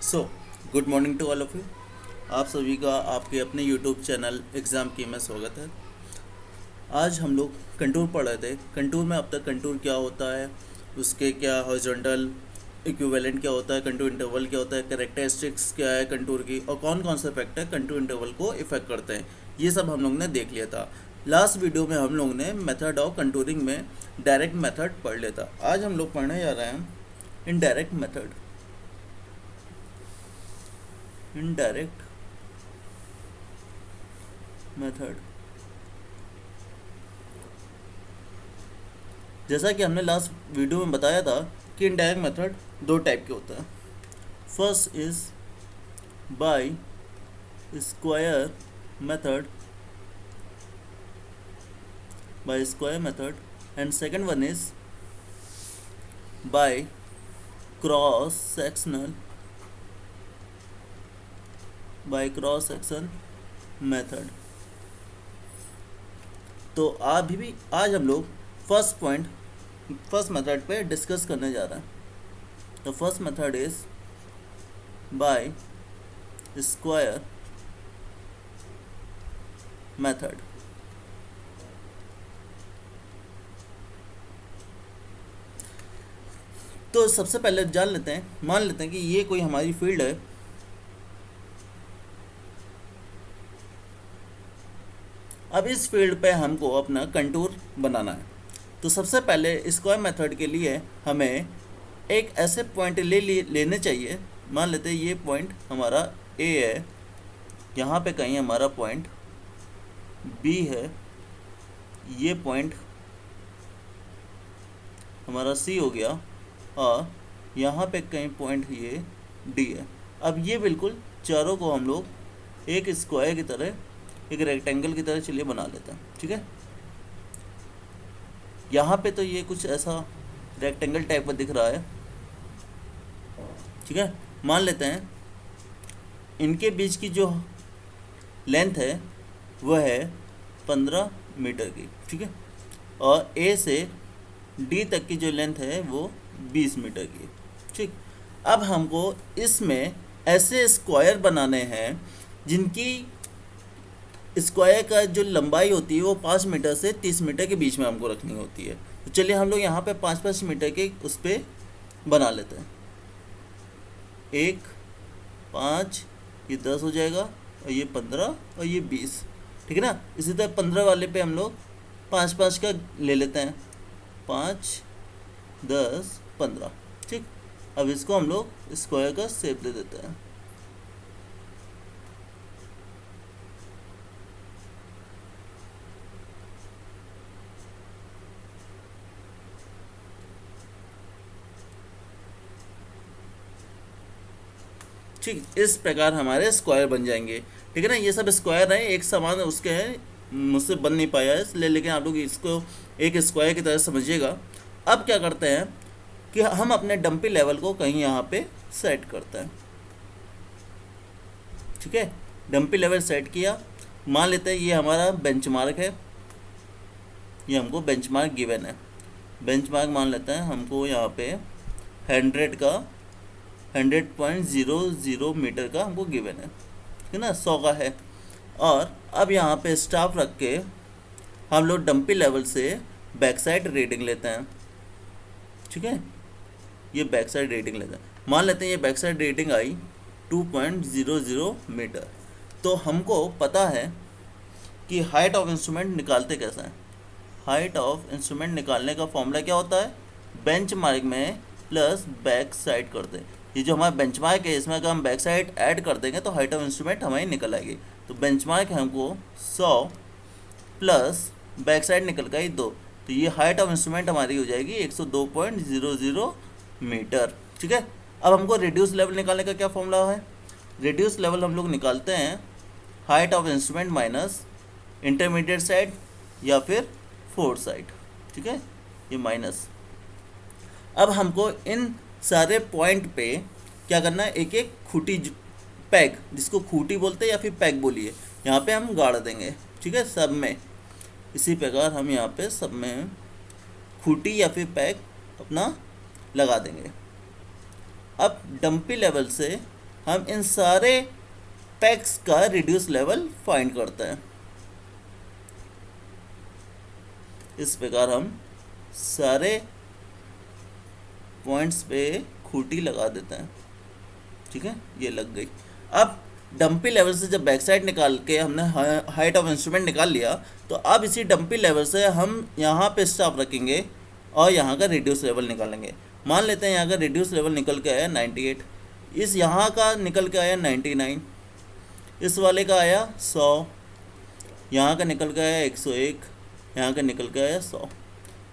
So good morning to all of you. आप सभी का आपके अपने यूट्यूब चैनल एग्ज़ाम की में स्वागत है। आज हम लोग कंटूर पढ़ रहे थे। कंटूर में अब तक कंटूर क्या होता है, उसके क्या हॉरिजॉन्टल इक्विवेलेंट क्या होता है, कंटूर इंटरवल क्या होता है, कैरेक्टरिस्टिक्स क्या है कंटूर की, और कौन कौन से फैक्टर कंटूर इंटरवल को इफेक्ट करते हैं, ये सब हम लोग ने देख लिया था। लास्ट वीडियो में हम लोग ने मेथड ऑफ कंटूरिंग में डायरेक्ट मेथड पढ़ लिया था। आज हम लोग पढ़ने जा रहे हैं इनडायरेक्ट मेथड। इनडायरेक्ट मेथड, जैसा कि हमने लास्ट वीडियो में बताया था कि इनडायरेक्ट मेथड दो टाइप के होते हैं। First is by square method, and second one is by cross section method. तो आज हम लोग फर्स्ट मेथड पे डिस्कस करने जा रहे हैं। The first method is by square method. तो सबसे पहले मान लेते हैं कि ये कोई हमारी फील्ड है। अब इस फील्ड पे हमको अपना कंटूर बनाना है। तो सबसे पहले स्क्वायर मेथड के लिए हमें एक ऐसे पॉइंट लेने चाहिए। मान लेते हैं ये पॉइंट हमारा ए है, यहाँ पे कहीं हमारा पॉइंट बी है, ये पॉइंट हमारा सी हो गया, और यहाँ पे कहीं पॉइंट ये डी है। अब ये बिल्कुल चारों को हम लोग एक स्क्वायर की तरह, एक रेक्टेंगल की तरह चलिए बना लेते हैं। ठीक है, यहाँ पे तो ये कुछ ऐसा रेक्टेंगल टाइप का दिख रहा है। ठीक है, मान लेते हैं इनके बीच की जो लेंथ है वह है 15 मीटर की। ठीक है, और ए से डी तक की जो लेंथ है वो 20 मीटर की। ठीक, अब हमको इसमें ऐसे स्क्वायर बनाने हैं जिनकी स्क्वायर का जो लंबाई होती है वो 5 मीटर से 30 मीटर के बीच में हमको रखनी होती है। तो चलिए हम लोग यहाँ पे 5-5 मीटर के उस पर बना लेते हैं। 1, 5, ये 10 हो जाएगा, और ये 15, और ये 20। ठीक है ना। इसी तरह 15 वाले पे हम लोग 5-5 का ले लेते हैं, 5, 10, 15। ठीक, अब इसको हम लोग स्क्वायर का शेप दे देते हैं। ठीक, इस प्रकार हमारे स्क्वायर बन जाएंगे। ठीक है ना, ये सब स्क्वायर है, एक समान उसके हैं, मुझसे बन नहीं पाया है इसलिए, लेकिन आप लोग इसको एक स्क्वायर की तरह समझिएगा। अब क्या करते हैं कि हम अपने डंपी लेवल को कहीं यहाँ पे सेट करते हैं। ठीक है, डंपी लेवल सेट किया। मान लेते हैं ये हमारा बेंचमार्क है, ये हमको बेंचमार्क गिवन है। बेंचमार्क मान लेते हैं हमको यहाँ पे 100.00 मीटर का हमको गिवन है। ठीक है ना, 100 का है। और अब यहाँ पे स्टाफ रख के हम लोग डंपी लेवल से बैक साइड रीडिंग लेते हैं। ठीक है, ये बैक साइड रीडिंग लेते हैं। मान लेते हैं ये back side reading I 2.00 metre. तो हमको पता है कि हाइट ऑफ इंस्ट्रूमेंट निकालते कैसे हैं। हाइट ऑफ इंस्ट्रूमेंट निकालने का फॉर्मूला क्या होता है, बेंचमार्क में प्लस बैक साइड कर दें। ये जो हमारा बेंचमार्क है इसमें अगर हम बैक साइड ऐड कर देंगे तो हाइट ऑफ इंस्ट्रूमेंट हमारी निकल आएगी। तो बेंचमार्क हमको 100 प्लस बैक साइड निकल गई 2, तो ये हाइट ऑफ इंस्ट्रूमेंट हमारी हो जाएगी 102.00 मीटर। ठीक है, अब हमको रिड्यूस लेवल निकालने का क्या फॉर्मूला है। रिड्यूस लेवल हम लोग निकालते हैं height of instrument minus intermediate side या फिर फोर्थ साइड। ठीक है, ये माइनस। अब हमको इन सारे पॉइंट पे क्या करना है, एक एक खूटी पैग, जिसको खूटी बोलते हैं या फिर पैग बोलिए, यहाँ पे हम गाड़ देंगे। ठीक है, सब में इसी प्रकार हम यहाँ पे सब में खूटी या फिर पैग अपना लगा देंगे। अब डंपी लेवल से हम इन सारे पैक्स का रिड्यूस लेवल फाइंड करते हैं। इस प्रकार हम सारे पॉइंट्स पे खूंटी लगा देते हैं। ठीक है, ये लग गई। अब डंपी लेवल से जब बैक साइड निकाल के हमने हाइट ऑफ इंस्ट्रूमेंट निकाल लिया, तो अब इसी डंपी लेवल से हम यहाँ पे स्टॉप रखेंगे और यहाँ का रिड्यूस लेवल निकालेंगे। मान लेते हैं यहाँ का रिड्यूस लेवल निकल के आया 98, इस यहाँ का निकल के आया 99, इस वाले का आया 100, यहाँ का निकल के आया 101, यहाँ का निकल के आया 100।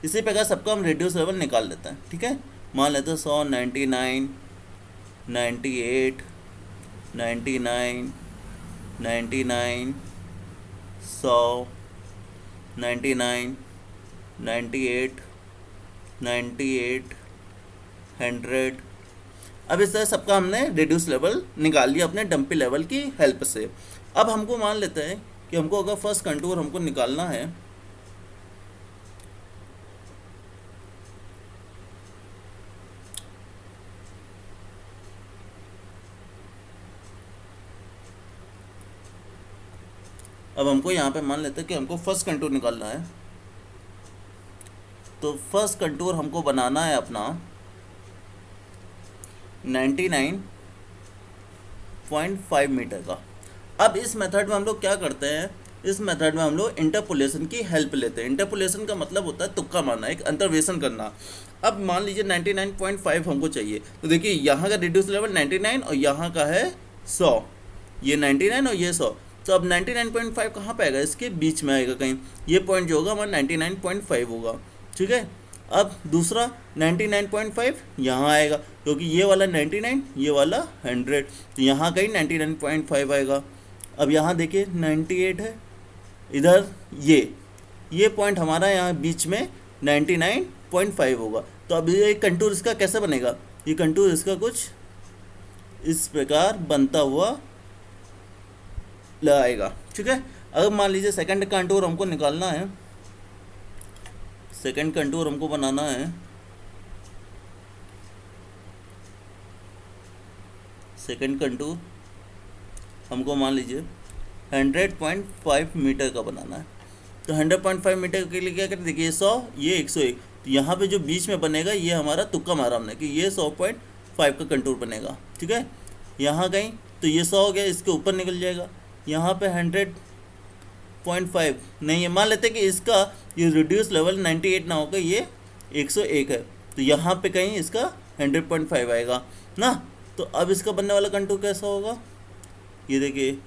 इसी प्रकार सबका हम रिड्यूस लेवल निकाल लेते हैं। ठीक है, मान लेते हैं 100, 99, 98, 99, 99, 100, 99, 98, 98, 100। अब इस तरह सबका हमने रिड्यूस लेवल निकाल लिया अपने डंपी लेवल की हेल्प से। अब हमको मान लेते हैं कि हमको अगर फर्स्ट कंटूर हमको निकालना है, अब हमको यहाँ पे मान लेते हैं कि हमको फर्स्ट कंटूर निकालना है। तो फर्स्ट कंटूर हमको बनाना है अपना 99.5 मीटर का। अब इस मेथड में हम लोग क्या करते हैं, इस मेथड में हम लोग इंटरपोलेशन की हेल्प लेते हैं। इंटरपोलेशन का मतलब होता है तुक्का मारना, एक अंतर्वेशन करना। अब मान लीजिए 99.5 हमको चाहिए, तो देखिए यहाँ का रिड्यूस लेवल 99 और यहाँ का है 100, ये 99 और ये 100। तो अब 99.5 कहाँ पे आएगा, इसके बीच में आएगा कहीं, ये पॉइंट जो होगा हमारा 99.5 होगा। ठीक है, अब दूसरा 99.5 यहाँ आएगा, क्योंकि ये वाला 99, ये वाला 100, तो यहाँ कहीं 99.5 आएगा। अब यहाँ देखिए 98 है, इधर ये पॉइंट हमारा यहाँ बीच में 99.5 होगा। तो अब ये कंटूर इसका कैसे बनेगा, ये कंटूर इसका कुछ इस प्रकार बनता हुआ लगाएगा। ठीक है, अगर मान लीजिए सेकंड कंटूर हमको निकालना है, सेकंड कंटूर हमको बनाना है, सेकंड कंटूर हमको मान लीजिए 100.5 मीटर का बनाना है। तो 100.5 मीटर के लिए क्या करें, देखिए 100, ये 101, तो यहाँ पे जो बीच में बनेगा ये हमारा तुक्का मारा हमने कि ये 100.5 का कंटूर बनेगा। ठीक है, यहाँ कहीं तो ये 100 हो गया, इसके ऊपर निकल जाएगा। यहाँ पे 100.5 नहीं है, मान लेते हैं कि इसका ये रिड्यूस लेवल 98 ना होकर ये 101 है, तो यहाँ पे कहीं इसका 100.5 आएगा ना। तो अब इसका बनने वाला कंटूर कैसा होगा, ये देखिए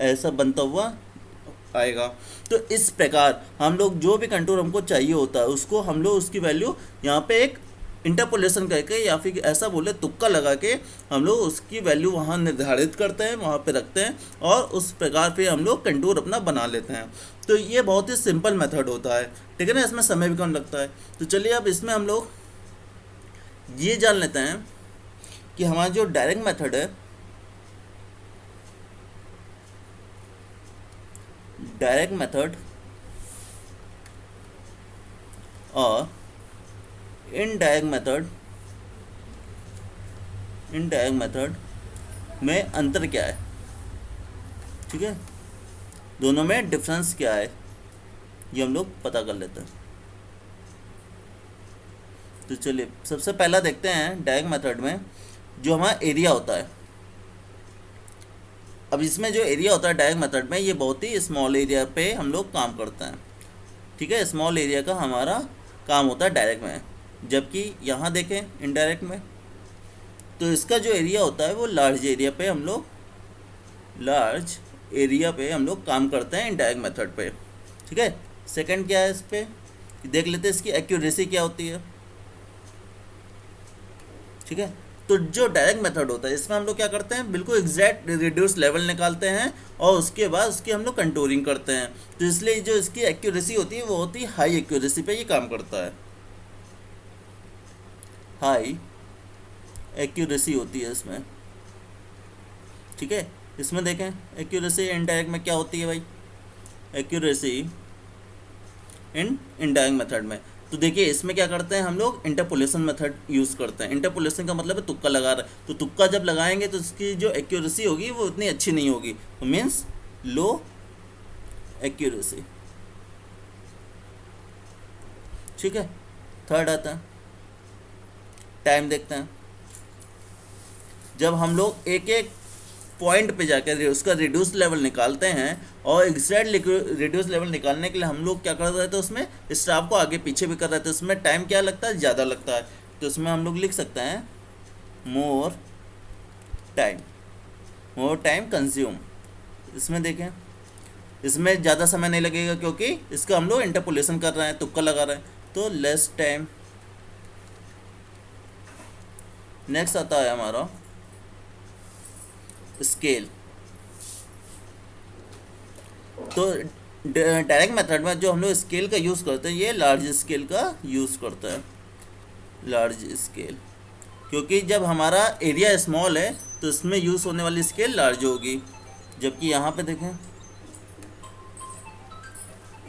ऐसा बनता हुआ आएगा। तो इस प्रकार हम लोग जो भी कंटूर हमको चाहिए होता है उसको हम लोग उसकी वैल्यू यहाँ पे एक इंटरपोलेशन करके या फिर ऐसा बोले तुक्का लगा के हम लोग उसकी वैल्यू वहाँ निर्धारित करते हैं, वहाँ पे रखते हैं और उस प्रकार पे हम लोग कंटूर अपना बना लेते हैं। तो ये बहुत ही सिंपल मेथड होता है। ठीक है ना, इसमें समय भी कम लगता है। तो चलिए अब इसमें हम लोग ये जान लेते हैं कि हमारा जो डायरेक्ट मेथड है, डायरेक्ट मेथड और इनडायरेक्ट मेथड में अंतर क्या है। ठीक है, दोनों में डिफरेंस क्या है ये हम लोग पता कर लेते हैं। तो चलिए सबसे पहला देखते हैं डायरेक्ट मेथड में जो हमारा एरिया होता है। अब इसमें जो एरिया होता है डायरेक्ट मेथड में, ये बहुत ही स्मॉल एरिया पे हम लोग काम करते हैं। ठीक है, स्मॉल एरिया का हमारा काम होता है डायरेक्ट में, जबकि यहाँ देखें इनडायरेक्ट में तो इसका जो एरिया होता है वो लार्ज एरिया पे हम लोग काम करते हैं इनडायरेक्ट मेथड पे। ठीक है, सेकंड क्या है, इस पे देख लेते हैं इसकी एक्यूरेसी क्या होती है। ठीक है, तो जो डायरेक्ट मेथड होता है इसमें हम लोग क्या करते हैं, बिल्कुल एग्जैक्ट रिड्यूस लेवल निकालते हैं और उसके बाद उसकी हम लोग कंटूरिंग करते हैं। तो इसलिए जो इसकी एक्यूरेसी होती है वो होती है हाई एक्यूरेसी पे ये काम करता है, हाई एक्यूरेसी होती है इसमें। ठीक है, इसमें देखें एक्यूरेसी इनडायरेक्ट में क्या होती है भाई, एक्यूरेसी इन इनडायरेक्ट मेथड में तो देखिए इसमें क्या करते हैं हम लोग, इंटरपोलेशन मेथड यूज़ करते हैं। इंटरपोलेशन का मतलब है तुक्का लगा रहा है, तो तुक्का जब लगाएंगे तो उसकी जो एक्यूरेसी होगी वो उतनी अच्छी नहीं होगी, तो मीन्स लो एक्यूरेसी। ठीक है, थर्ड आता है टाइम। देखते हैं जब हम लोग एक एक पॉइंट पे जाकर उसका रिड्यूस लेवल निकालते हैं, और एग्जैक्ट रिड्यूस लेवल निकालने के लिए हम लोग क्या कर रहे थे, उसमें स्टाफ को आगे पीछे भी कर रहे थे, उसमें टाइम क्या लगता है, ज़्यादा लगता है। तो उसमें हम लोग लिख सकते हैं मोर टाइम कंज्यूम। इसमें देखें, इसमें ज़्यादा समय नहीं लगेगा क्योंकि इसका हम लोग इंटरपोलेशन कर रहे हैं, तुक्का लगा रहे हैं, तो लेस टाइम। नेक्स्ट आता है हमारा स्केल। तो डायरेक्ट मेथड में जो हम लोग स्केल का यूज़ करते हैं, ये लार्ज स्केल का यूज़ करता है, लार्ज स्केल, क्योंकि जब हमारा एरिया स्मॉल है तो इसमें यूज़ होने वाली स्केल लार्ज होगी। जबकि यहाँ पे देखें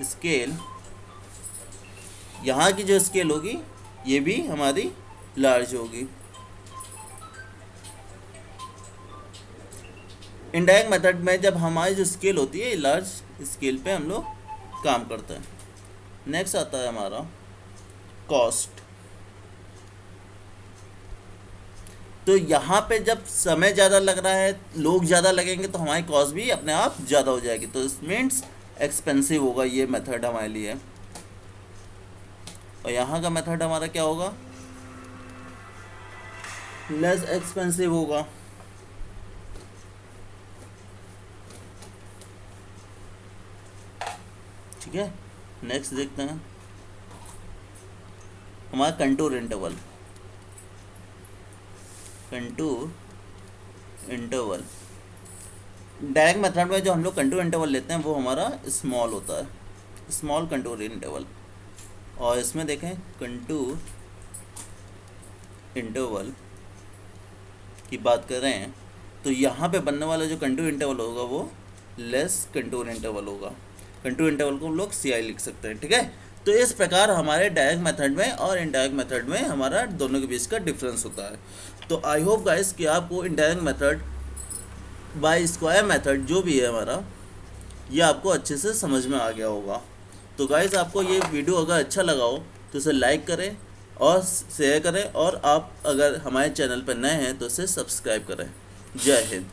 स्केल, यहाँ की जो स्केल होगी ये भी हमारी लार्ज होगी। इनडायरेक्ट मेथड में जब हमारी जो स्केल होती है लार्ज स्केल पे हम लोग काम करते हैं। नेक्स्ट आता है हमारा कॉस्ट। तो यहाँ पे जब समय ज़्यादा लग रहा है, लोग ज़्यादा लगेंगे, तो हमारी कॉस्ट भी अपने आप ज़्यादा हो जाएगी, तो इस मीन्स एक्सपेंसिव होगा ये मेथड हमारे लिए। और यहाँ का मेथड हमारा क्या होगा, लेस एक्सपेंसिव होगा। ठीक है, नेक्स्ट देखते हैं हमारा कंटूर इंटरवल। डायरेक्ट मेथड में जो हम लोग कंटूर इंटरवल लेते हैं वो हमारा स्मॉल होता है, स्मॉल कंटूर इंटरवल। और इसमें देखें कंटूर इंटरवल की बात कर रहे हैं, तो यहाँ पे बनने वाला जो कंटूर इंटरवल होगा वो लेस कंटूर इंटरवल होगा। कंटूर इंटरवल को हम लोग CI लिख सकते हैं। ठीक है, तो इस प्रकार हमारे डायरेक्ट मेथड में और इनडायरेक्ट मेथड में हमारा दोनों के बीच का डिफरेंस होता है। तो आई होप गाइस कि आपको indirect method by square method जो भी है हमारा, ये आपको अच्छे से समझ में आ गया होगा। तो गाइस आपको ये वीडियो अगर अच्छा लगा हो तो इसे लाइक करें और शेयर करें, और आप अगर हमारे चैनल पर नए हैं तो इसे सब्सक्राइब करें। जय हिंद।